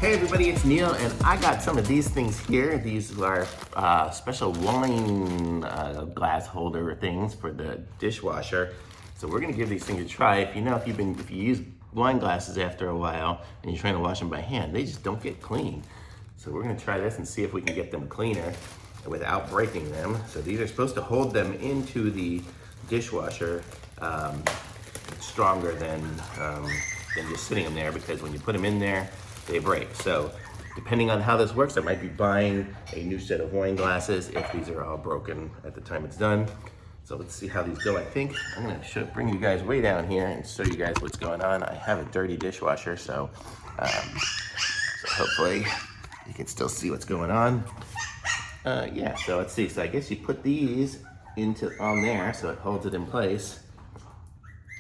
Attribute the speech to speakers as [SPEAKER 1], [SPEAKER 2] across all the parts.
[SPEAKER 1] Hey everybody, it's Neil, and I got some of these things here. These are special wine glass holder things for the dishwasher. So we're gonna give these things a try. If you use wine glasses after a while and you're trying to wash them by hand, they just don't get clean. So we're gonna try this and see if we can get them cleaner without breaking them. So these are supposed to hold them into the dishwasher stronger than just sitting in there, because when you put them in there, they break. So depending on how this works, I might be buying a new set of wine glasses if these are all broken at the time it's done. So let's see how these go. I think I'm gonna bring you guys way down here and show you guys what's going on. I have a dirty dishwasher, so hopefully you can still see what's going on. Yeah, so let's see. So I guess you put these on there so it holds it in place.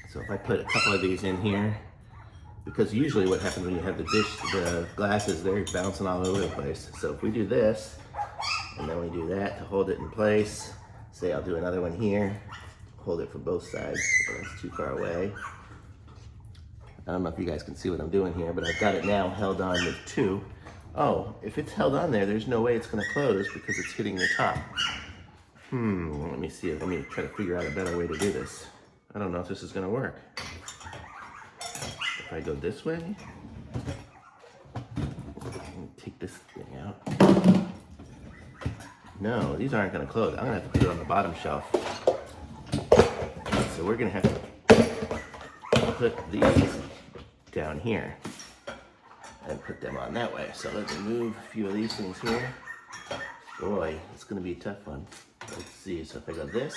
[SPEAKER 1] So if I put a couple of these in here, because usually what happens when you have the glasses, they're bouncing all over the place. So if we do this, and then we do that to hold it in place, say I'll do another one here, hold it for both sides, but that's too far away. I don't know if you guys can see what I'm doing here, but I've got it now held on with two. Oh, if it's held on there, there's no way it's gonna close because it's hitting the top. Let me see, let me try to figure out a better way to do this. I don't know if this is gonna work. If I go this way, take this thing out. No, these aren't gonna close. I'm gonna have to put it on the bottom shelf. So we're gonna have to put these down here and put them on that way. So let's move a few of these things here. Boy, it's gonna be a tough one. Let's see, so if I go this,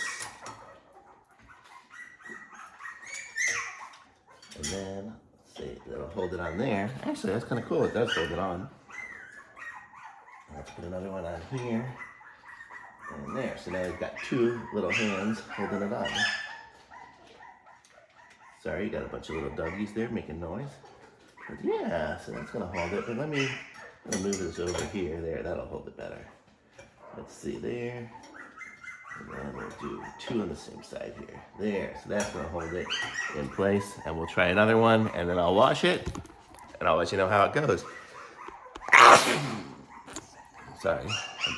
[SPEAKER 1] and then see, that'll hold it on there. Actually, that's kind of cool. It does hold it on. Let's put another one on here and there. So now we've got two little hands holding it on. Sorry, you got a bunch of little doggies there making noise. But yeah, so that's gonna hold it. But I'm gonna move this over here. There, that'll hold it better. Let's see there. And then we'll do two on the same side here. There, so that's gonna hold it in place. And we'll try another one, and then I'll wash it, and I'll let you know how it goes. Sorry.